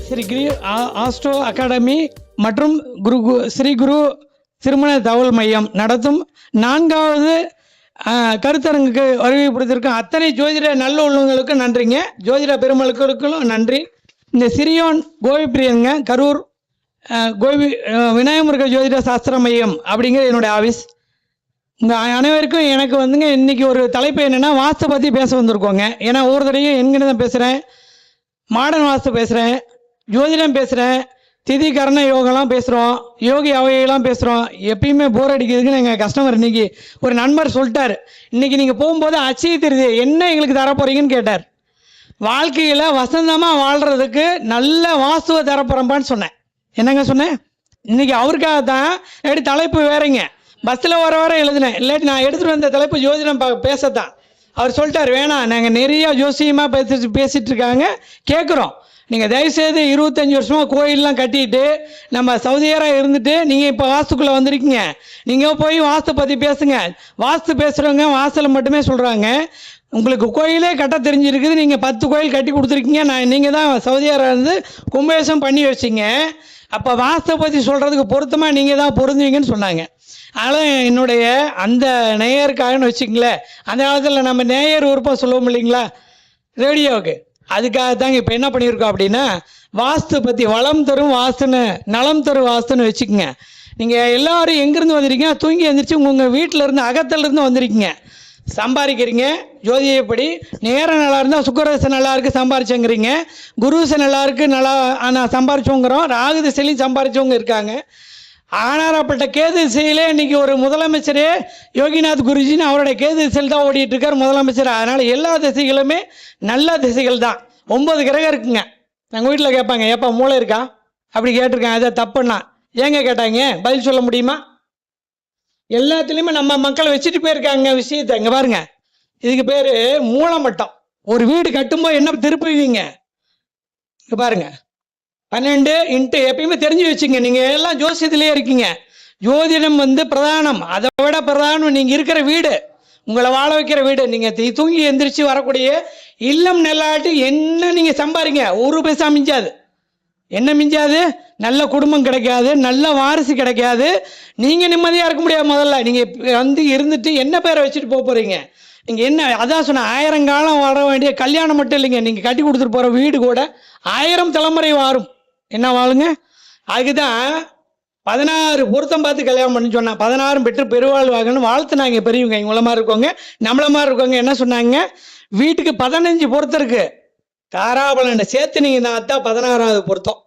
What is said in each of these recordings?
ஸ்ரீ கிரி astro academy மற்றும் ஸ்ரீ குரு திருமண தகவல் மையம் நடத்தும் 4வது கருத்தரங்குக்கு வருகை புரிந்திருக்கும் அத்தனை ஜோதிட நல்ல உள்ளவங்களுக்கும் நன்றிங்க. ஜோதிட பெருமக்களுக்கும் நன்றி. இந்த சிறியோன் கோபிப்பிரியங்க, கரூர் விநாயகமுருக ஜோதிட சாஸ்திர மையம் அப்படிங்கிற என்னுடைய ஆஃபீஸ். உங்கள் அனைவருக்கும் எனக்கு வந்துங்க இன்றைக்கி ஒரு தலைப்பு என்னென்னா வாஸ்து பற்றி பேச வந்திருக்கோங்க. ஏன்னா ஒவ்வொரு தடையும் எங்கன்னு தான் பேசுகிறேன், மாடர்ன் வாஸ்து பேசுகிறேன், ஜோதிடம் பேசுகிறேன், திதி கரண யோகம்லாம் பேசுகிறோம், யோகி அவையெல்லாம் பேசுகிறோம். எப்பயுமே போர் அடிக்கிறதுக்குன்னு எங்கள் கஸ்டமர் இன்றைக்கி ஒரு நண்பர் சொல்லிட்டார், இன்றைக்கி நீங்கள் போகும்போது அச்சய திருதி என்ன எங்களுக்கு தரப்போகிறீங்கன்னு கேட்டார். வாழ்க்கையில் வசந்தமாக வாழ்கிறதுக்கு நல்ல வாஸ்துவை தரப்போகிறப்பான்னு சொன்னேன். என்னங்க சொன்னேன்? இன்றைக்கி அவருக்காக தான் எப்படி தலைப்பு வேறங்க, பஸ்ஸில் வர எழுதினேன், இல்லாட்டி நான் எடுத்துகிட்டு வந்த தலைப்பு ஜோதிடம் பேசத்தான். அவர் சொல்லிட்டார், வேணாம், நாங்கள் நிறைய ஜோசியமாக பேசிகிட்டு இருக்காங்க, கேட்குறோம். நீங்கள் தயவுசெய்து 25 வருஷமாக கோயிலெலாம் கட்டிட்டு நம்ம சவுதியராக இருந்துட்டு நீங்கள் இப்போ வாஸ்துக்குள்ளே வந்திருக்கீங்க, நீங்கள் போய் வாஸ்து பற்றி பேசுங்க. வாஸ்து பேசுகிறவங்க வாசலை மட்டுமே சொல்கிறாங்க. உங்களுக்கு கோயிலே கட்ட தெரிஞ்சிருக்குது, நீங்கள் 10 கோயில் கட்டி கொடுத்துருக்கீங்க, நீங்கள் தான் சவுதியராக இருந்து கும்பேசம் பண்ணி வச்சிங்க, அப்போ வாஸ்தை பற்றி சொல்கிறதுக்கு பொருத்தமாக நீங்கள் தான் பொருந்துவீங்கன்னு சொன்னாங்க. அதனால் என்னுடைய அந்த நேயருக்காகன்னு வச்சுங்களேன், அந்த காலத்தில் நம்ம நேயர் உறுப்பாக சொல்லுவோம் இல்லைங்களா ரேடியோவுக்கு, அதுக்காக தாங்க இப்போ என்ன பண்ணியிருக்கோம் அப்படின்னா வாஸ்து பற்றி வளம் தரும் வாஸ்துன்னு நலம் தரும் வாஸ்துன்னு வச்சுக்கோங்க. நீங்கள் எல்லோரும் எங்கேருந்து வந்திருக்கீங்க, தூங்கி எழுந்திரிச்சு உங்கள் வீட்டில் இருந்து அகத்திலேருந்து வந்திருக்கீங்க, சம்பாதிக்கிறீங்க. ஜோதியப்படி நேரம் நல்லா இருந்தால் சுக்கரதசை நல்லா இருக்குது சம்பாரிச்சோங்கிறீங்க, குருதசை நல்லா இருக்குது நல்லா நான் சம்பாரிச்சோங்கிறோம், ராகு திசையிலையும் சம்பாரிச்சவங்க இருக்காங்க. ஆனாரப்பட்ட கேது திசையிலே இன்றைக்கி ஒரு முதலமைச்சரே யோகிநாத் குருஜின்னு அவருடைய கேது திசையில் தான் ஓடிட்டு இருக்கார் முதலமைச்சர். அதனால் எல்லா திசைகளுமே நல்ல திசைகள் தான். 9 கிரகம் இருக்குங்க. எங்கள் வீட்டில் கேட்பாங்க, ஏப்பா மூளை இருக்கா அப்படி கேட்டிருக்காங்க, அதை தப்புன்னா ஏங்க கேட்டாங்க, பதில் சொல்ல முடியுமா? எல்லாத்துலேயுமே நம்ம மக்களை வச்சுட்டு போயிருக்காங்க விஷயத்தை. இங்கே பாருங்க, இதுக்கு பேர் மூலமட்டம். ஒரு வீடு கட்டும்போது என்ன திருப்புவீங்க, இங்கே பாருங்க 12 இன்ட்டு எப்பயுமே தெரிஞ்சு வச்சுங்க. நீங்கள் எல்லாம் ஜோசியத்திலே இருக்கீங்க, ஜோதிடம் பிரதானம். அதை விட பிரதானம் நீங்கள் இருக்கிற வீடு, உங்களை வாழ வைக்கிற வீடு. நீங்கள் தூங்கி எந்திரிச்சு வரக்கூடிய இல்லம் நல்லாட்டி என்ன நீங்கள் சம்பாதிங்க, 1 பைசா மிஞ்சாது. என்ன மிஞ்சாது? நல்ல குடும்பம் கிடைக்காது, நல்ல வாரிசு கிடைக்காது, நீங்கள் நிம்மதியாக இருக்க முடியாது. முதல்ல நீங்கள் இருந்துட்டு என்ன பேரை வச்சுட்டு போக போகிறீங்க? நீங்கள் என்ன, அதான் சொன்ன 1000 காலம் வர வேண்டிய கல்யாணம் மட்டும் இல்லைங்க, நீங்கள் கட்டி கொடுத்துட்டு போகிற வீடு கூட 1000 தலைமுறை வாரும். என்ன வாழுங்க? அதுக்குதான் 16 பொருத்தம் பார்த்து கல்யாணம் பண்ணி சொன்னாங்க. 16 பெற்று பெருவாழ் வாங்கன்னு வாழ்த்துனாங்க பெரியவங்க. இவங்கள மாதிரி இருக்கவங்க, நம்மள மாதிரி இருக்கவங்க என்ன சொன்னாங்க, வீட்டுக்கு 15 பொருத்தம் இருக்கு, தாராபலனை சேர்த்து நீங்கள் தான், அதான் 16வது பொருத்தம்.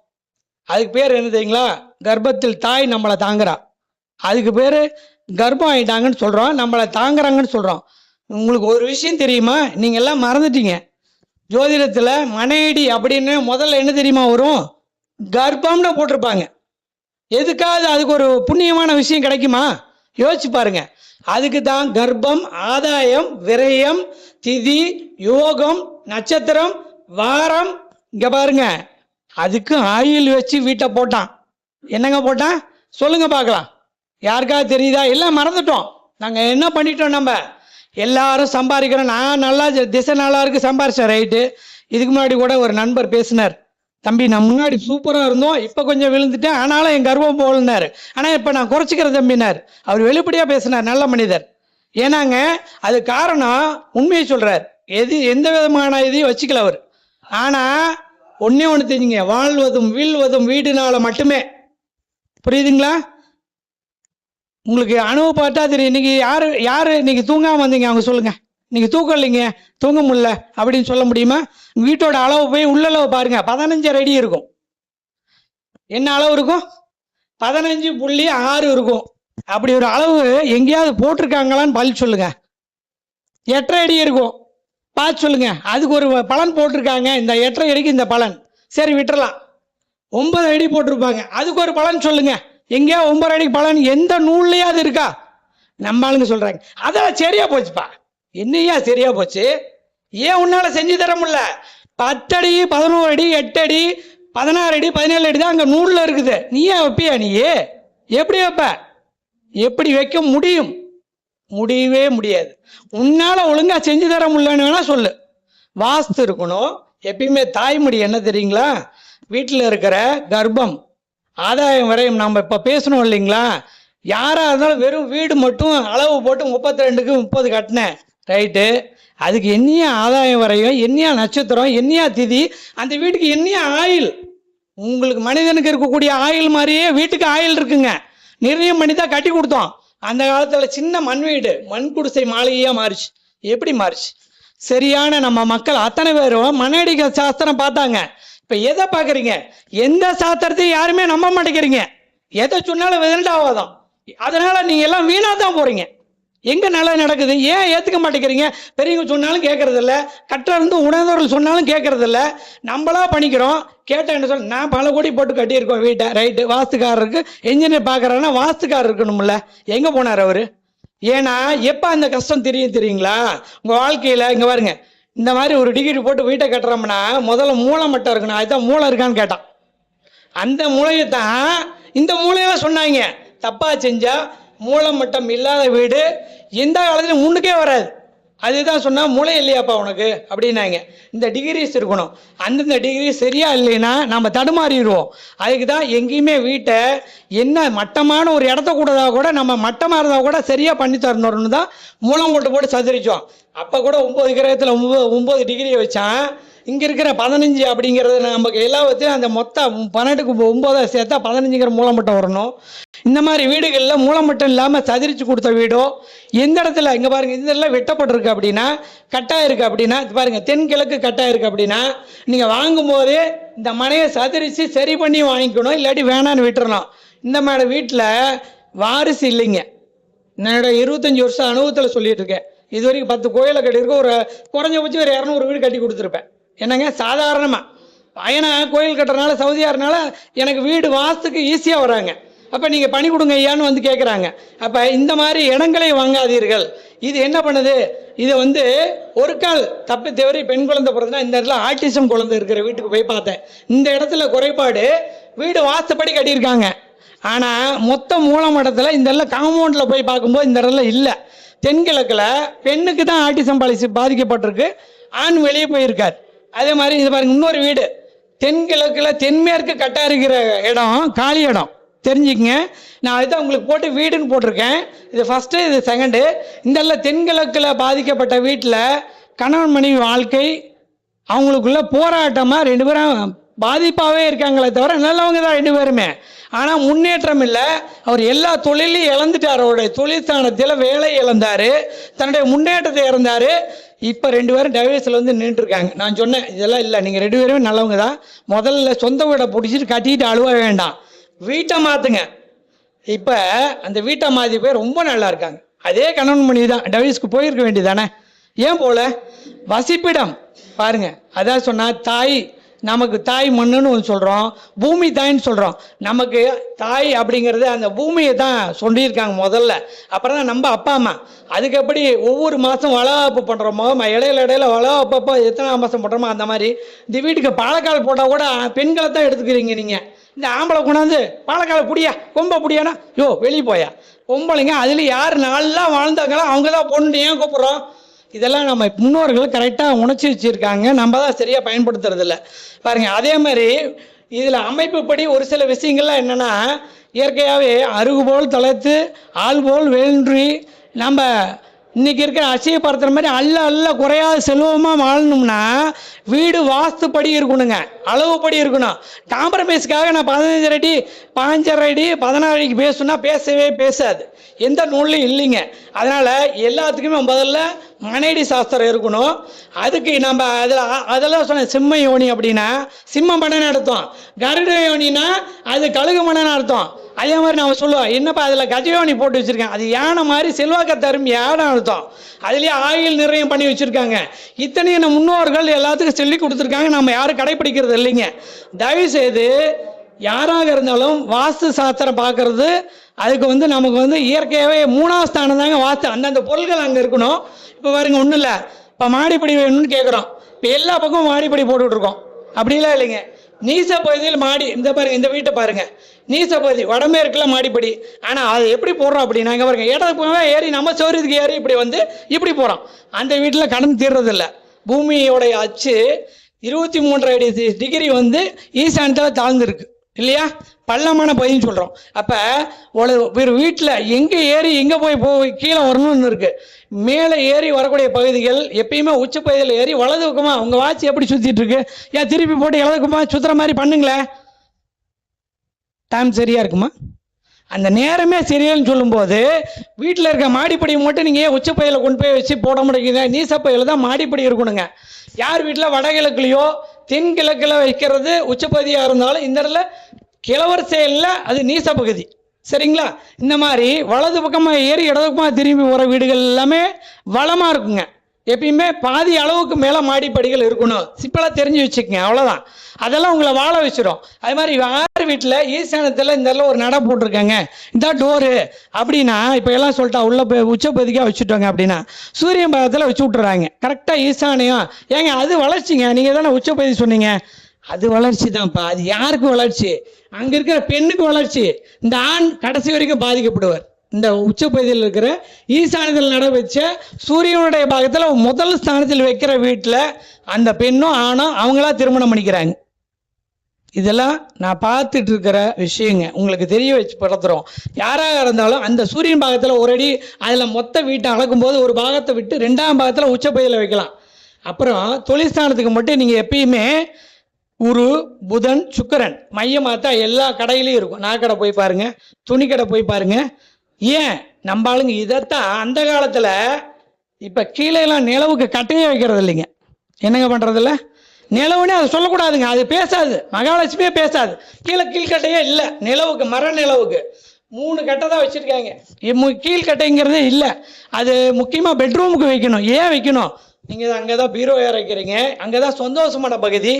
அதுக்கு பேர் என்ன தெரியுங்களா? கர்ப்பத்தில் தாய் நம்மளை தாங்குறா, அதுக்கு பேர் கர்ப்பம் ஆகிட்டாங்கன்னு சொல்கிறோம், நம்மளை தாங்குறாங்கன்னு சொல்கிறோம். உங்களுக்கு ஒரு விஷயம் தெரியுமா, நீங்கள் எல்லாம் மறந்துட்டீங்க. ஜோதிடத்தில் மனையடி அப்படின்னு முதல்ல என்ன தெரியுமா வரும்? கர்ப்பம்னு போட்டிருப்பாங்க. எதுக்காவது அதுக்கு ஒரு புண்ணியமான விஷயம் கிடைக்குமா? யோசிச்சு பாருங்க. அதுக்கு தான் கர்ப்பம், ஆதாயம், விரயம், திதி, யோகம், நட்சத்திரம், வாரம். இங்க பாருங்க, அதுக்கு ஆயில் வச்சு வீட்டை போட்டான். என்னங்க போட்டான் சொல்லுங்க பார்க்கலாம், யாருக்காவது தெரியுதா? எல்லாம் மறந்துட்டோம். நாங்கள் என்ன பண்ணிட்டோம், நம்ம எல்லாரும் சம்பாதிக்கிறோம். நான் நல்லா திசை நல்லா இருக்கு சம்பாரிச்சேன், ரைட்டு. இதுக்கு முன்னாடி கூட ஒரு நண்பர் பேசினார், தம்பி நான் முன்னாடி சூப்பராக இருந்தோம், இப்போ கொஞ்சம் விழுந்துட்டேன், ஆனாலும் என் கர்வம் போலனார், ஆனால் இப்போ நான் குறைச்சிக்கிறேன் தம்பினார். அவர் வெளிப்படையாக பேசினார், நல்ல மனிதர். ஏன்னாங்க அது காரணம் உண்மையை சொல்கிறார், எந்த விதமான இதையும் வச்சுக்கல அவர். ஆனால் ஒன்றே ஒன்று தெரிஞ்சுங்க, வாழ்வதும் வீழ்வதும் வீடுனால மட்டுமே. புரியுதுங்களா? உங்களுக்கு அனுபவப்பட்டா தெரியும். இன்னைக்கு யார் இன்னைக்கு தூங்காமல் வந்தீங்க, அவங்க சொல்லுங்கள். இன்னைக்கு தூக்கம் இல்லைங்க, தூங்க முடியல அப்படின்னு சொல்ல முடியுமா? வீட்டோட அளவு போய் உள்ளளவு பாருங்க, 15 அடி இருக்கும். என்ன அளவு இருக்கும்? 15.6 இருக்கும். அப்படி ஒரு அளவு எங்கேயாவது போட்டிருக்காங்களான்னு பதில் சொல்லுங்க. 8.5 அடி இருக்கும், பார்த்து சொல்லுங்க. அதுக்கு ஒரு பலன் போட்டிருக்காங்க, இந்த 8.5 அடிக்கு இந்த பலன், சரி விட்டுறலாம். 9 அடி போட்டிருப்பாங்க, அதுக்கு ஒரு பலன் சொல்லுங்க. எங்கேயா 9 அடிக்கு பலன் எந்த நூல்லையா அது இருக்கா? நம்ம ஆளுங்க சொல்றாங்க அதான் சரியா போச்சுப்பா. என்னையா சரியா போச்சு? ஏன் உன்னால செஞ்சு தர முடியல? 10 அடி, 11 அடி, 8 அடி, 16 அடி, 17 அடி தான் அங்கே நூலில் இருக்குது. நீ ஏன் வைப்பியா? நீ எப்படி வைப்ப? எப்படி வைக்க முடியும்? முடியவே முடியாது. உன்னால் ஒழுங்காக செஞ்சு தர முடியலன்னு வேணால் சொல்லு. வாஸ்து இருக்கணும். எப்பயுமே தாய்மொழி என்ன தெரியுங்களா? வீட்டில் இருக்கிற கர்ப்பம் ஆதாயம் வரையும் நம்ம இப்போ பேசணும் இல்லைங்களா? யாராக இருந்தாலும் வெறும் வீடு மட்டும் அளவு போட்டு 32க்கு 30 கட்டினேன், ரைட்டு. அதுக்கு என்னையா ஆதாயம் வரையும், என்னையா நட்சத்திரம், என்னையா திதி, அந்த வீட்டுக்கு என்னையா ஆயில். உங்களுக்கு மனிதனுக்கு இருக்கக்கூடிய ஆயில் மாதிரியே வீட்டுக்கு ஆயில் இருக்குங்க. நிர்ணயம் பண்ணி தான் கட்டி கொடுத்தோம். அந்த காலத்தில் சின்ன மண் வீடு, மண் குடிசை மாளிகையாக மாறிச்சு. எப்படி மாறிச்சு? சரியான நம்ம மக்கள் அத்தனை பேரும் மனடிக்க சாஸ்திரம் பார்த்தாங்க. இப்போ எதை பார்க்குறீங்க? எந்த சாஸ்திரத்தையும் யாருமே நம்ப மாட்டேங்கிறீங்க. எதை சொன்னாலும் விதண்டாவாதான். அதனால நீங்கள் எல்லாம் வீணாக தான் போகிறீங்க. எங்கே நல்லா நடக்குது? ஏன் ஏற்றுக்க மாட்டேங்கிறீங்க? பெரியவங்க சொன்னாலும் கேட்கறதில்ல, கட்டிலிருந்து உணர்ந்தவர்கள் சொன்னாலும் கேட்கறதில்ல. நம்மளா பண்ணிக்கிறோம். கேட்டால் என்ன சொல்ல? நான் பல கோடி போட்டு கட்டியிருக்கோம் வீட்டை, ரைட்டு. வாஸ்துக்காரருக்கு என்ஜினியர் பார்க்குறாருன்னா வாஸ்துக்காரர் இருக்கணும்ல. எங்கே போனார் அவர்? ஏன்னா எப்போ அந்த கஷ்டம் தெரியுங்களா? உங்கள் வாழ்க்கையில் இங்கே பாருங்க, இந்த மாதிரி ஒரு டிகிரி போட்டு வீட்டை கட்டுறோம்னா முதல்ல மூளை மட்டும் இருக்கணும். அதுதான் மூளை இருக்கான்னு கேட்டான். அந்த மூளையை தான் இந்த மூளையெல்லாம் சொன்னாங்க. தப்பாக செஞ்சால் மூளை மட்டம் இல்லாத வீடு எந்த காலத்துலையும் முன்னுக்கே வராது. அதுதான் சொன்னால் மூளை இல்லையாப்பா உனக்கு அப்படின்னாங்க. இந்த டிகிரிஸ் இருக்கணும். அந்தந்த டிகிரி சரியா இல்லைன்னா நம்ம தடுமாறிடுவோம். அதுக்கு தான் எங்கேயுமே வீட்டை என்ன மட்டமான ஒரு இடத்த கூட நம்ம மட்டமாக இருந்தால் கூட சரியாக பண்ணி தரணும்னு தான் மூலம் போட்டு சதுரிச்சோம். அப்போ கூட 9 கிரகத்தில் 9 டிகிரியை வச்சான். இங்கே இருக்கிற 15 அப்படிங்கிறது நமக்கு எல்லாத்தையும் அந்த மொத்தம் 12க்கு 9 சேர்த்தா 15ங்கிற மூலமட்டம் வரணும். இந்த மாதிரி வீடுகளில் மூலமட்டம் இல்லாமல் சதிரிச்சு கொடுத்த வீடோ எந்த இடத்துல இங்கே பாருங்கள், இந்த இடத்துல வெட்டப்பட்டிருக்கு அப்படின்னா, கட்டாக இருக்குது அப்படின்னா, இது பாருங்கள் தென்கிழக்கு கட்டாக இருக்குது அப்படின்னா, நீங்கள் வாங்கும்போதே இந்த மனையை சதிரிச்சு சரி பண்ணி வாங்கிக்கணும். இல்லாட்டி வேணான்னு விட்டுறலாம். இந்த மாதிரி வீட்டில் வாரிசு இல்லைங்க. என்னோட 25 வருஷம் அனுபவத்தில் சொல்லிட்டு இருக்கேன். இது வரைக்கும் 10 கோயிலை கட்டியிருக்கேன். ஒரு குறைஞ்சபட்சம் ஒரு 200 வீடு கட்டி கொடுத்துருப்பேன். என்னங்க சாதாரணமாக ஏன்னா கோயில் கட்டுறதுனால சவுதியாருனால எனக்கு வீடு வாஸ்துக்கு ஈஸியாக வராங்க. அப்போ நீங்கள் பண்ணி கொடுங்க ஐயான்னு வந்து கேட்குறாங்க. அப்போ இந்த மாதிரி இடங்களை வாங்காதீர்கள். இது என்ன பண்ணுது? இதை வந்து ஒரு கால் தப்பி தவறி பெண் குழந்தை பிறந்தனா இந்த இடத்துல ஆட்டிசம் குழந்தை இருக்கிற வீட்டுக்கு போய் பார்த்தேன். இந்த இடத்துல குறைபாடு, வீடு வாஸ்துப்படி கட்டியிருக்காங்க. ஆனால் மொத்த மூலமட்டத்தில் இந்த இடத்துல காம்பவுண்டில் போய் பார்க்கும்போது இந்த இடத்துல இல்லை. தென்கிழக்கில் பெண்ணுக்கு தான் ஆட்டிசம் பாதிக்கப்பட்டிருக்கு, ஆண் வெளியே போயிருக்கார். அதே மாதிரி இது பாருங்க, இன்னொரு வீடு தென்கிழக்கில் தென்மேற்கு கட்டா இருக்கிற இடம் காலி இடம் தெரிஞ்சுக்கங்க. நான் அதுதான் உங்களுக்கு போட்டு வீடுன்னு போட்டிருக்கேன். இது ஃபஸ்ட்டு, இது செகண்டு. இந்த தென்கிழக்கில் பாதிக்கப்பட்ட வீட்டில் கணவன் மனைவி வாழ்க்கை அவங்களுக்குள்ள போராட்டமாக 2 பேரும் பாதிப்பாகவே இருக்காங்களே தவிர நல்லவங்க தான் 2 பேருமே. ஆனால் முன்னேற்றம் இல்லை. அவர் எல்லா தொழிலையும் இழந்துட்டார். அவருடைய தொழிற்சானத்தில் வேலை இழந்தார், தன்னுடைய முன்னேற்றத்தை இழந்தார். இப்போ 2 பேரும் டைவர்ஸில் வந்து நின்றுட்டுருக்காங்க. நான் சொன்னேன் இதெல்லாம் இல்லை, நீங்கள் 2 பேருமே நல்லவங்க தான். முதல்ல சொந்த வீடை பிடிச்சிட்டு கட்டிட்டு அழுவ வேண்டாம், வீட்டை மாற்றுங்க. இப்போ அந்த வீட்டை மாற்றி போய் ரொம்ப நல்லா இருக்காங்க. அதே கணவன் மணி தான் டைவர்ஸ்க்கு போயிருக்க வேண்டியதானே? ஏன் போல? வசிப்பிடம் பாருங்க. அதான் சொன்னால் தாய், நமக்கு தாய் மண்ணுன்னு ஒன்று சொல்கிறோம், பூமி தாய்ன்னு சொல்கிறோம். நமக்கு தாய் அப்படிங்கிறது அந்த பூமியை தான் சொல்லியிருக்காங்க முதல்ல. அப்புறம் தான் நம்ம அப்பா அம்மா. அதுக்கு எப்படி ஒவ்வொரு மாதம் வளகாப்பு பண்ணுறோமோ, இடையில வளகாப்பப்போ எத்தனை மாதம் பண்ணுறோமோ அந்த மாதிரி இந்த வீட்டுக்கு பாலக்கால் போட்டால் கூட பெண்களை தான் எடுத்துக்கிறீங்க நீங்கள். இந்த ஆம்பளை கொண்டாந்து பாலக்கால் புடியா, கொம்பை புடியானா, யோ வெளியே போயா. பொம்பளைங்க அதில் யார் நல்லா வாழ்ந்தாங்களோ அவங்க தான் பொண்ணு ஏன் கூப்பிட்றோம்? இதெல்லாம் நம்ம முன்னோர்கள் கரெக்டாக உணர்ச்சி வச்சுருக்காங்க, நம்ம தான் சரியாக பயன்படுத்துறதில்ல பாருங்க. அதே மாதிரி இதில் அமைப்புப்படி ஒரு சில விஷயங்கள்லாம் என்னென்னா, இயற்கையாகவே அருகு போல் தளர்த்து ஆள் போல் வேண்டி நம்ம இன்றைக்கி இருக்கிற அச்சயப்படுத்துகிற மாதிரி அல்ல குறையாத செல்வமாக வாழணும்னா வீடு வாஸ்துப்படி இருக்கணுங்க, அளவுப்படி இருக்கணும். காம்ப்ரமைஸ்க்காக நான் 15 அடி 15 அடி 16 அடிக்கு பேசணுன்னா பேசவே பேசாது, எந்த நூல்லையும் இல்லைங்க. அதனால் எல்லாத்துக்குமே முதல்ல மனைடி சாஸ்திரம் இருக்கணும். அதுக்கு நம்ம அதெல்லாம் சொன்ன சிம்ம யோனி அப்படின்னா சிம்மம் மனன்னு அர்த்தம், கருட யோனின்னா அது கழுகு மனன்னு அர்த்தம். அதே மாதிரி நம்ம சொல்லுவோம், என்னப்பா அதில் கஜயோனி போட்டு வச்சுருக்கேன், அது யானை மாதிரி செல்வாக்க தரும் யானை அர்த்தம். அதுலேயே ஆயில் நிர்ணயம் பண்ணி வச்சுருக்காங்க. இத்தனையும் நம்ம முன்னோர்கள் எல்லாத்துக்கும் சொல்லி கொடுத்துருக்காங்க, நம்ம யாரும் கடைப்பிடிக்கிறது இல்லைங்க. தயவுசெய்து யாராக இருந்தாலும் வாஸ்து சாஸ்திரம் பார்க்கறது, அதுக்கு வந்து நமக்கு வந்து இயற்கையாகவே 3ஆம் ஸ்தானம் தாங்க வாஸ்து. அந்தந்த பொருள்கள் அங்கே இருக்கணும். இப்போ பாருங்க, ஒன்றும் இல்லை, இப்போ மாடிப்படி வேணும்னு கேட்குறோம், இப்போ எல்லா பக்கமும் மாடிப்படி போட்டுட்ருக்கோம். அப்படிலாம் இல்லைங்க. நீச பகுதியில் மாடி, இந்த பாருங்க, இந்த வீட்டை பாருங்க, நீச பகுதி வடமேற்குல மாடிப்படி. ஆனால் அதை எப்படி போடுறோம் அப்படின்னா, இங்கே பாருங்க, இடத்துக்கு ஏறி நம்ம சௌரியத்துக்கு ஏறி இப்படி வந்து இப்படி போகிறோம். அந்த வீட்டில் கடன் தீர்றதில்லை. பூமியோடைய அச்சு 23.5 வந்து ஈசானத்தில் தாழ்ந்துருக்கு இல்லையா, பள்ளமான பகுதின்னு சொல்கிறோம். அப்போ ஒரு வீட்டில் எங்கே ஏறி எங்கே போய் கீழே வரணும்னு இருக்குது. மேலே ஏறி வரக்கூடிய பகுதிகள் எப்பயுமே உச்ச பகுதியில் ஏறி வலது பக்கமாக, உங்கள் வாட்சி எப்படி சுற்றிட்டு இருக்கு, ஏன் திருப்பி போட்டு இடது பக்கமாக சுற்றுற மாதிரி பண்ணுங்களேன், டைம் சரியாக இருக்குமா? அந்த நேரமே சரியான்னு சொல்லும்போது வீட்டில் இருக்க மாடிப்படி மட்டும் நீங்கள் ஏன் உச்சப்பையில் கொண்டு போய் வச்சு போட முடியுங்க? நீசப்பையில் தான் மாடிப்படி இருக்கணுங்க. யார் வீட்டில் வடகிழக்குலையோ தென்கிழக்கில் வைக்கிறது உச்சப்பகுதியாக இருந்தாலும் இந்த இடத்துல கிழவர் செயலில் அது நீச பகுதி, சரிங்களா? இந்த மாதிரி வலது பக்கமாக ஏறி இடது பக்கமாக திரும்பி போகிற வீடுகள் எல்லாமே வளமாக இருக்குங்க. எப்பயுமே பாதி அளவுக்கு மேலே மாடிப்படிகள் இருக்கணும். சிம்பிளாக தெரிஞ்சு வச்சுக்கோங்க, அவ்வளோதான். அதெல்லாம் உங்களை வாழ வச்சிடும். அது மாதிரி யார் வீட்டில் ஈசானத்தில் இந்த ஒரு நடை போட்டிருக்காங்க, இந்த டோரு அப்படின்னா, இப்போ எல்லாம் சொல்லிட்டா உள்ள உச்சப்பதிக்காக வச்சுட்டோங்க அப்படின்னா சூரியன் பாகத்தில் வச்சு விட்டுறாங்க. கரெக்டாக ஈசானியம் ஏங்க அது வளர்ச்சிங்க, நீங்கள் தானே உச்சப்பதி சொன்னீங்க. அது வளர்ச்சி தான்ப்பா. அது யாருக்கு வளர்ச்சி? அங்கே இருக்கிற பெண்ணுக்கு வளர்ச்சி. இந்த ஆண் கடைசி வரைக்கும் பாதிக்கப்படுவார். இந்த உச்சப்பகுதியில் இருக்கிற ஈசானத்தில் நட வச்ச சூரியனுடைய பாகத்தில் முதல் ஸ்தானத்தில் வைக்கிற வீட்டில் அந்த பெண்ணும் ஆணும் அவங்களா திருமணம் பண்ணிக்கிறாங்க. இதெல்லாம் நான் பார்த்துட்டு இருக்கிற விஷயங்க, உங்களுக்கு தெரிய வச்சு படுத்துகிறோம். யாராக இருந்தாலும் அந்த சூரியன் பாகத்தில் ஒரு அடி, அதில் மொத்த வீட்டை அளக்கும்போது ஒரு பாகத்தை விட்டு 2ஆம் பாகத்தில் உச்சப்பகுதியில் வைக்கலாம். அப்புறம் தொழிற்ஸ்தானத்துக்கு மட்டும் நீங்கள் எப்பயுமே குரு, புதன், சுக்கிரன் மையமாக தான் எல்லா கடையிலையும் இருக்கும். நாக்கடை போய் பாருங்க, துணி கடை போய் பாருங்க. ஏன் நம்ம ஆளுங்க இதைத்தான் அந்த காலத்தில், இப்போ கீழேலாம் நிலவுக்கு கட்டையே வைக்கிறது இல்லைங்க. என்னங்க பண்ணுறதில்ல? நிலவுன்னு அதை சொல்லக்கூடாதுங்க, அது பேசாது, மகாலட்சுமியே பேசாது. கீழ்கட்டையே இல்லை நிலவுக்கு, மர நிலவுக்கு 3 கட்டை தான் வச்சுருக்காங்க. கீழ்கட்டைங்கிறதே இல்லை. அது முக்கியமாக பெட்ரூமுக்கு வைக்கணும். ஏன் வைக்கணும்? நீங்கள் அங்கே தான் பீரோ வைக்கிறீங்க, அங்கே தான் சந்தோஷமான பகுதி.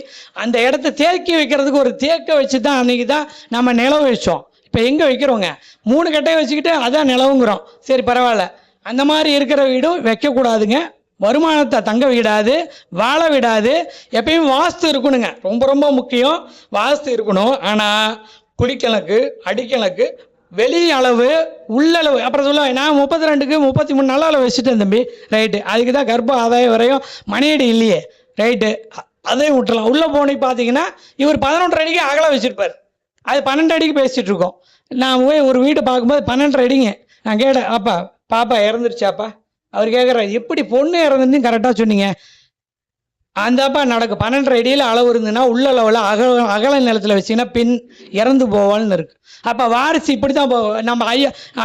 அந்த இடத்த தேக்கி வைக்கிறதுக்கு ஒரு தேக்க வச்சு தான் அன்றைக்கி தான் நம்ம நிலவு வச்சோம். இப்போ எங்கே வைக்கிறோங்க? 3 கட்டையை வச்சுக்கிட்டு அதான் நிலவுங்கிறோம். சரி பரவாயில்ல, அந்த மாதிரி இருக்கிற வீடும் வைக்கக்கூடாதுங்க. வருமானத்தை தங்க விடாது, வாழ விடாது. எப்பயும் வாஸ்து இருக்கணுங்க, ரொம்ப ரொம்ப முக்கியம். வாஸ்து இருக்கணும். ஆனால் குடிக்கணக்கு, அடிக்கணக்கு, வெளி அளவு, உள்ளளவு. அப்புறம் சொல்லுவேன், நான் 32க்கு 33 நல்ல அளவு வச்சுட்டேன் தம்பி, ரைட்டு. அதுக்கு தான் கர்ப்ப ஆதாயம் வரையும் மணியடி இல்லையே, ரைட்டு, அதையும் விட்டுலாம். உள்ளே போனி பார்த்தீங்கன்னா இவர் 11 அடிக்கு அகல வச்சுருப்பார், அது 12 அடிக்கு பேசிகிட்டு இருக்கோம். நான் போய் ஒரு வீடு பார்க்கும்போது 12 அடிங்க. நான் கேட்டேன், அப்பா பாப்பா இறந்துருச்சாப்பா? அவர் கேட்குறாரு, எப்படி பொண்ணு இறந்துன்னு கரெக்டாக சொன்னீங்க? அந்தப்பா நடக்கும். 12 அடியில் அளவு இருந்துன்னா உள்ள அளவில் அகல நிலத்தில் வச்சிங்கன்னா பெண் இறந்து போவாள்னு இருக்கு. அப்போ வாரிசு இப்படி தான் போவோம். நம்ம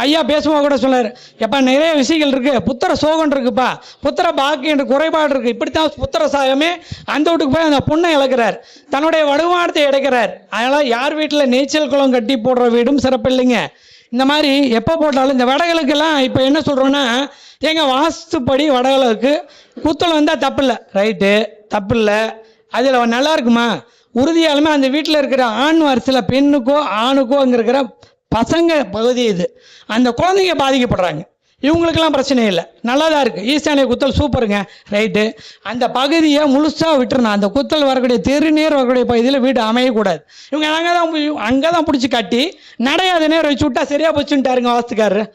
ஐயா பேசும்போது கூட சொன்னார், எப்போ நிறைய விஷயங்கள் இருக்குது, புத்திர சோகம் இருக்குப்பா, புத்திர பாக்கின்ற குறைபாடு இருக்குது. இப்படித்தான் புத்திர சாயமே அந்த வீட்டுக்கு போய் அந்த பொண்ணை இழக்கிறார், தன்னுடைய வருமானத்தை இழக்கிறார். அதனால் யார் வீட்டில் நீச்சல் குளம் கட்டி போடுற வீடும் சிறப்பு இல்லைங்க. இந்த மாதிரி எப்போ போட்டாலும் இந்த வடகிழக்கெல்லாம் இப்போ என்ன சொல்கிறோன்னா, எங்கள் வாஸ்துப்படி வடகிழக்கு குத்தல் வந்தால் தப்பு இல்லை, ரைட்டு, தப்பு இல்லை. அதில் நல்லா இருக்குமா? உறுதியாலுமே அந்த வீட்டில் இருக்கிற ஆண் வாரிசில் பெண்ணுக்கோ ஆணுக்கோ அங்கே இருக்கிற பசங்க பகுதி இது, அந்த குழந்தைங்க பாதிக்கப்படுறாங்க. இவங்களுக்கெல்லாம் பிரச்சனை இல்லை, நல்லா தான் இருக்குது. ஈசானிய குத்தல் சூப்பருங்க, ரைட்டு. அந்த பகுதியை முழுசாக விட்டுறணும். அந்த குத்தல் வரக்கூடிய தெருநீர் வரக்கூடிய பகுதியில் வீடு அமையக்கூடாது. இவங்க அங்கே தான் பிடிச்சி கட்டி நடையாத நேரம் வச்சு விட்டா சரியாக போச்சுட்டாருங்க வாஸ்துக்காரரு.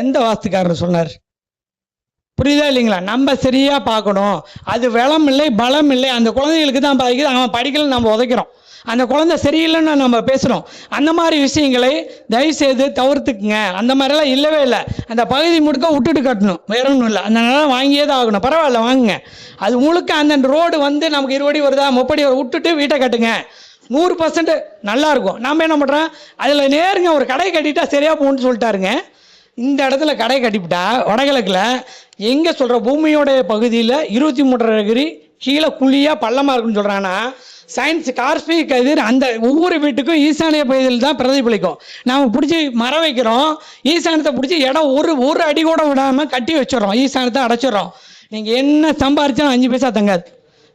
எந்த வாஸ்துக்காரர் சொன்னார்? புரியுதா இல்லைங்களா? நம்ம சரியாக பார்க்கணும். அது வளம் இல்லை, பலம் இல்லை, அந்த குழந்தைகளுக்கு தான் பாதிக்குது. அவன் படிக்கலன்னு நம்ம உதைக்கிறோம், அந்த குழந்தை சரியில்லைன்னு நம்ம பேசுகிறோம். அந்த மாதிரி விஷயங்களை தயவுசெய்து தவிர்த்துக்குங்க. அந்த மாதிரிலாம் இல்லவே இல்லை. அந்த பகுதி முழுக்க விட்டுட்டு கட்டணும், வேற ஒன்றும் இல்லை. அந்த நிலம் வாங்கியே தான் ஆகணும். பரவாயில்ல வாங்குங்க, அது முழுக்க அந்த ரோடு வந்து நமக்கு 20 அடி வருதா 30 அடி விட்டுட்டு வீட்டை கட்டுங்க, 100% நல்லாயிருக்கும். நம்ம என்ன பண்ணுறோம், அதில் நேருங்க ஒரு கடை கட்டிட்டா சரியாக போகணுன்னு சொல்லிட்டாருங்க. இந்த இடத்துல கடை கட்டிவிட்டா வடகிழக்கில் எங்கே சொல்கிற பூமியோடைய பகுதியில் 23.5 டிகிரி கீழே குழியாக பள்ளமாக இருக்குன்னு சொல்கிறாங்கன்னா, சயின்ஸ் கார்ஸ்பி கதிர் அந்த ஒவ்வொரு வீட்டுக்கும் ஈசானிய பகுதியில் தான் பிரதிபலிக்கும். நாம் பிடிச்சி மரம் வைக்கிறோம், ஈசானத்தை பிடிச்சி இடம் ஒரு அடி கூட விடாமல் கட்டி வச்சிடறோம், ஈசானத்தை அடைச்சிடறோம். நீங்கள் என்ன சம்பாரிச்சாலும் 5 பைசா தங்காது,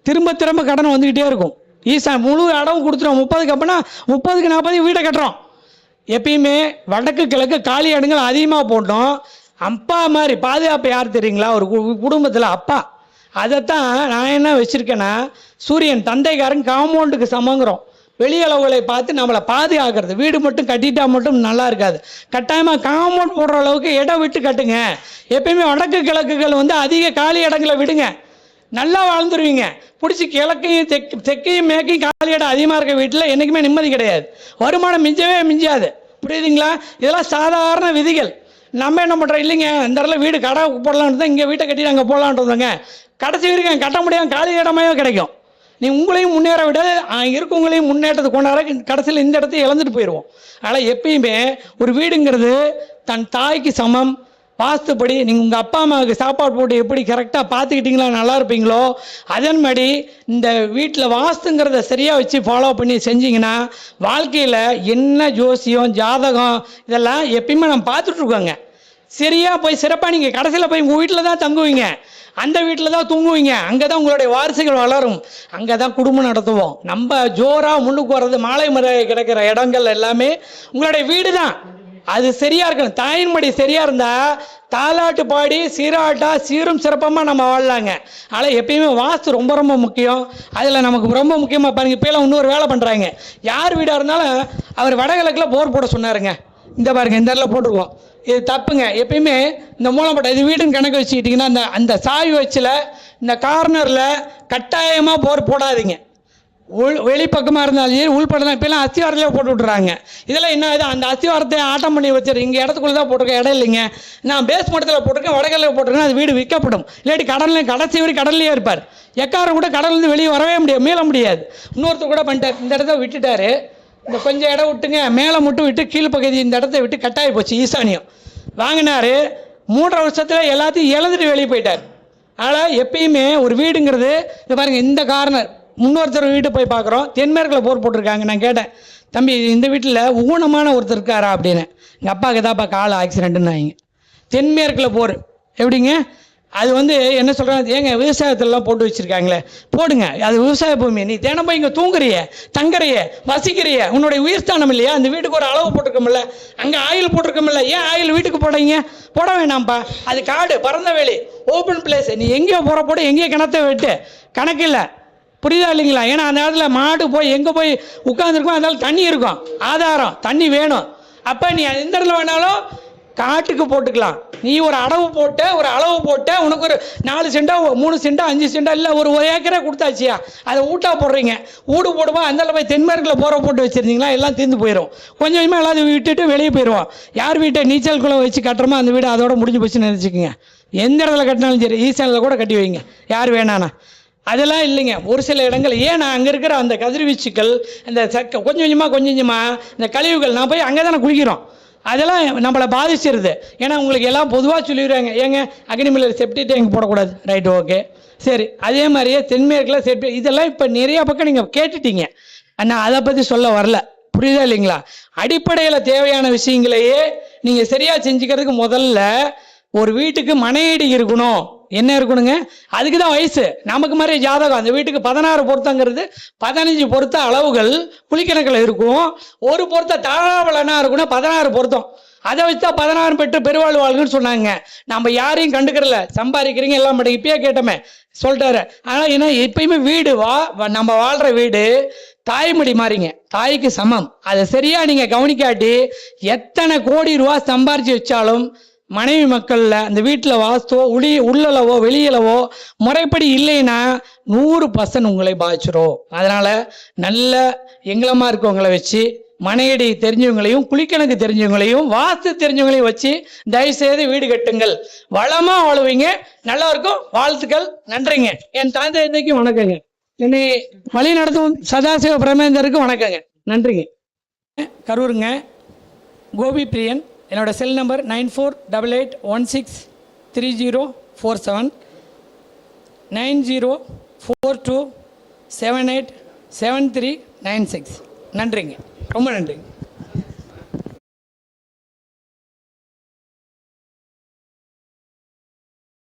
திரும்ப கடன் வந்துக்கிட்டே இருக்கும். முழு இடம் கொடுத்துரும். 30க்கு அப்படின்னா 30க்கு 40 வீட்டை கட்டுறோம். எப்பயுமே வடக்கு கிழக்கு காலி இடங்கள் அதிகமாக போட்டோம். அப்பா மாதிரி பாதுகாப்பு யார் தெரியுங்களா? ஒரு குடும்பத்தில் அப்பா. அதைத்தான் நான் என்ன வச்சுருக்கேன்னா, சூரியன் தந்தைக்காரன் காம்பவுண்டுக்கு சமங்கிறோம். வெளியளவுகளை பார்த்து நம்மளை பாதுகாக்கிறது. வீடு மட்டும் கட்டிட்டா மட்டும் நல்லா இருக்காது. கட்டாயமாக காம்பவுண்ட் போடுற அளவுக்கு இடம் விட்டு கட்டுங்க. எப்பயுமே வடக்கு கிழக்குகள் வந்து அதிக காலி இடங்களை விடுங்க, நல்லா வாழ்ந்துருவீங்க. பிடிச்சி கிழக்கையும் தெற்கையும் மேற்கையும் காலி இடம் அதிகமாக இருக்க வீட்டில் என்றைக்குமே நிம்மதி கிடையாது. வருமானம் மிஞ்சவே மிஞ்சாது. புரியுதுங்களா? இதெல்லாம் சாதாரண விதிகள். நம்ம என்ன பண்ணுறோம், இல்லைங்க இந்த இடத்துல வீடு கடை போடலான்னு தான் இங்கே வீட்டை கட்டி அங்கே போடலான்ட்டு வந்தோங்க. கடைசி வரைக்கும் கட்ட முடியாமல் காலி இடமாவே கிடைக்கும். நீ உங்களையும் முன்னேற விட இருக்கவங்களையும் முன்னேற்றத்தை கொண்டாட கடைசியில் இந்த இடத்த இழந்துட்டு போயிடுவோம். அதனால் எப்பயுமே ஒரு வீடுங்கிறது தன் தாய்க்கு சமம். வாஸ்துப்படி நீங்கள் உங்கள் அப்பா அம்மாவுக்கு சாப்பாடு போட்டு எப்படி கரெக்டாக பார்த்துக்கிட்டிங்களா நல்லா இருப்பீங்களோ அதன்படி இந்த வீட்டில் வாஸ்துங்கிறத சரியாக வச்சு ஃபாலோ பண்ணி செஞ்சிங்கன்னா வாழ்க்கையில் என்ன ஜோசியம் ஜாதகம் இதெல்லாம் எப்பயுமே நம்ம பார்த்துட்ருக்கோங்க. சரியாக போய் சிறப்பாக நீங்கள் கடைசியில் போய் உங்கள் வீட்டில் தான் தங்குவீங்க, அந்த வீட்டில் தான் தூங்குவீங்க, அங்கே தான் உங்களுடைய வாரிசுகள் வளரும், அங்கே தான் குடும்பம் நடத்துவோம். நம்ம ஜோராக முன்னுக்கு வர்றது மாலை மறை கிடைக்கிற இடங்கள் எல்லாமே உங்களுடைய வீடு தான். அது சரியாக இருக்கணும். தாயின் மடி சரியாக இருந்தால் தாலாட்டு பாடி சீராட்டா சீரும் சிறப்பமாக நம்ம வாழலாங்க. ஆனால் எப்பயுமே வாஸ்து ரொம்ப ரொம்ப முக்கியம். அதில் நமக்கு ரொம்ப முக்கியமாக பாருங்கள், இப்போலாம் இன்னொரு வேலை பண்ணுறாங்க. யார் வீடாக இருந்தாலும் அவர் வடகிழக்கில் போர் போட சொன்னாருங்க. இந்த பாருங்கள், இந்த இடத்துல போட்டிருக்கோம். இது தப்புங்க. எப்பயுமே இந்த மூலப்பட்ட இது வீடுன்னு கணக்கு வச்சுக்கிட்டிங்கன்னா அந்த சாய் வச்சில் இந்த கார்னரில் கட்டாயமாக போர் போடாதீங்க. வெளிப்பக்கமாக இருந்தாலும் சரி உள்படம் தான். இப்போலாம் அஸ்திவாரத்திலே போட்டு விட்றாங்க. இதெல்லாம் என்ன இது, அந்த அஸ்திவாரத்தை ஆட்டம் பண்ணி வச்சுரு. இங்கே இடத்துக்குள்ளே தான் போட்டிருக்கேன், இடம் இல்லைங்க. நான் பேஸ் மட்டத்தில் போட்டிருக்கேன், வடகல்ல போட்டிருக்கேன். அது வீடு விற்கப்படும். இல்லாட்டி கடலில் கடைசி வரை கடல்லையே இருப்பார். எக்காரம் கூட கடல்லேருந்து வெளியே வரவே முடியாது, மீள முடியாது. இன்னொருத்தர் கூட பண்ணிட்டார், இந்த இடத்த விட்டுட்டார். இந்த கொஞ்சம் இடம் விட்டுங்க, மேலே மட்டும் விட்டு கீழ்ப்பகுதி இந்த இடத்த விட்டு கட்டாயி போச்சு. ஈசானியம் வாங்கினார். 3 வருஷத்தில் எல்லாத்தையும் இழந்துட்டு வெளியே போயிட்டார். அதனால் எப்பயுமே ஒரு வீடுங்கிறது இது பாருங்கள், இந்த கார்னர் இன்னொருத்தர் வீட்டை போய் பார்க்குறோம், தென்மேற்கில் போர் போட்டிருக்காங்க. நான் கேட்டேன், தம்பி இந்த வீட்டில் ஊனமான ஒருத்தர் இருக்காரா அப்படின்னு. எங்கள் அப்பாவுக்கு தான்ப்பா கால் ஆக்சிடென்ட்டுன்னாங்க. தென்மேற்கில் போர் எப்படிங்க? அது வந்து என்ன சொல்கிறாங்க, ஏங்க விவசாயத்திலலாம் போட்டு வச்சுருக்காங்களே, போடுங்க, அது விவசாய பூமி. நீ தினம் போய் இங்கே தூங்குறிய, தங்குறிய, வசிக்கிறிய, உன்னுடைய உயிர்ஸ்தானம் இல்லையா? அந்த வீட்டுக்கு ஒரு அளவு போட்டிருக்கோம்ல, அங்கே ஆயில் போட்டிருக்கோம்ல, ஏன் ஆயில் வீட்டுக்கு போடுறீங்க? போட வேணாம்ப்பா, அது காடு, பறந்த வேலி, ஓப்பன் பிளேஸ். நீ எங்கேயோ போட எங்கேயோ கிணத்தை விட்டு கணக்கு இல்லை. புரியுதா இல்லைங்களா? ஏன்னா அந்த இடத்துல மாடு போய் எங்கே போய் உட்காந்துருக்கோம், அதனால தண்ணி இருக்கும், ஆதாரம் தண்ணி வேணும். அப்போ நீ எந்த இடத்துல வேணாலும் காட்டுக்கு போட்டுக்கலாம். நீ ஒரு அளவு போட்ட உனக்கு ஒரு 4 சென்டா 3 சென்டா 5 சென்டா இல்லை ஒரு ஏக்கரே கொடுத்தாச்சியா, அதை ஊட்டா போடுறீங்க. ஊடு போடுவோம், அந்த போய் தென்மேற்கில் போட்டு வச்சுருந்தீங்களா எல்லாம் தீர்ந்து போயிடும். கொஞ்சம் கொஞ்சமாக எல்லாத்தையும் விட்டுட்டு வெளியே போயிடுவோம். யார் வீட்டை நீச்சல் குளம் வச்சு கட்டுறோமோ அந்த வீடு அதோட முடிஞ்சு போச்சுன்னு நினச்சிக்கோங்க. எந்த இடத்துல கட்டினாலும் சரி, ஈசானில் கூட கட்டி வைங்க, யார் வேணாண்ணா. அதெல்லாம் இல்லைங்க. ஒரு சில இடங்கள் ஏன்னா அங்கே இருக்கிற அந்த கதிர்வீச்சுக்கள், அந்த கொஞ்சம் கொஞ்சமாக இந்த கழிவுகள், நான் போய் அங்கே தானே குளிக்கிறோம், அதெல்லாம் நம்மளை பாதிச்சிருது. ஏன்னா உங்களுக்கு எல்லாம் பொதுவாக சொல்லிடுறாங்க, ஏங்க அக்னிமலையில் செப்டி டேங்க் போடக்கூடாது, ரைட்டு ஓகே சரி. அதே மாதிரியே தென்மேற்கில் செப்டி, இதெல்லாம் இப்போ நிறையா பக்கம் நீங்கள் கேட்டுட்டீங்க. நான் அதை பற்றி சொல்ல வரல, புரியுதா இல்லைங்களா? அடிப்படையில் தேவையான விஷயங்களையே நீங்கள் சரியாக செஞ்சுக்கிறதுக்கு முதல்ல ஒரு வீட்டுக்கு மனையடி இருக்கணும். என்ன இருக்கணுங்க? அதுக்கு தான் வயசு. நமக்கு மாதிரி ஜாதகம் அந்த வீட்டுக்கு 16 பொருத்தங்கிறது 15 பொருத்த அளவுகள் புலிக்கணக்கில் இருக்கும். ஒரு பொருத்த தாராபலனா இருக்குன்னா 16 பொருத்தம். அதை வச்சுதா 16 பெற்று பெருவாழ் வாழ்கன்னு சொன்னாங்க. நம்ம யாரையும் கண்டுக்கிறல, சம்பாதிக்கிறீங்க எல்லாம் பண்ணி இப்பயே கேட்டோமே சொல்லிட்டாரு. ஆனால் ஏன்னா எப்பயுமே வீடு நம்ம வாழ்கிற வீடு தாய்மடி மாறிங்க, தாய்க்கு சமம். அதை சரியாக நீங்கள் கவனிக்காட்டி எத்தனை கோடி ரூபா சம்பாரிச்சு வச்சாலும் மனைவி மக்களில் அந்த வீட்டில் வாஸ்துவோ உள்ளளவோ வெளியளவோ முறைப்படி இல்லைன்னா 100% உங்களை பாதிச்சிடும். அதனால் நல்ல எங்களமாக இருக்கவங்களை வச்சு மனையடி தெரிஞ்சவங்களையும் குளிக்கணக்கு தெரிஞ்சவங்களையும் வாஸ்து தெரிஞ்சவங்களையும் வச்சு தயவுசெய்து வீடு கட்டுங்கள். வளமாக வாழுவீங்க, நல்லா இருக்கும். வாழ்த்துக்கள், நன்றிங்க. என் தாய் தந்தைக்கும் வணக்கங்க. என்னை வழி நடத்தும் சதாசிவ பிரமேந்தருக்கு வணக்கங்க, நன்றிங்க. கரூருங்க, கோபி பிரியன். என்னோட செல் நம்பர் 9488163047 9042787396. நன்றிங்க, ரொம்ப நன்றிங்க.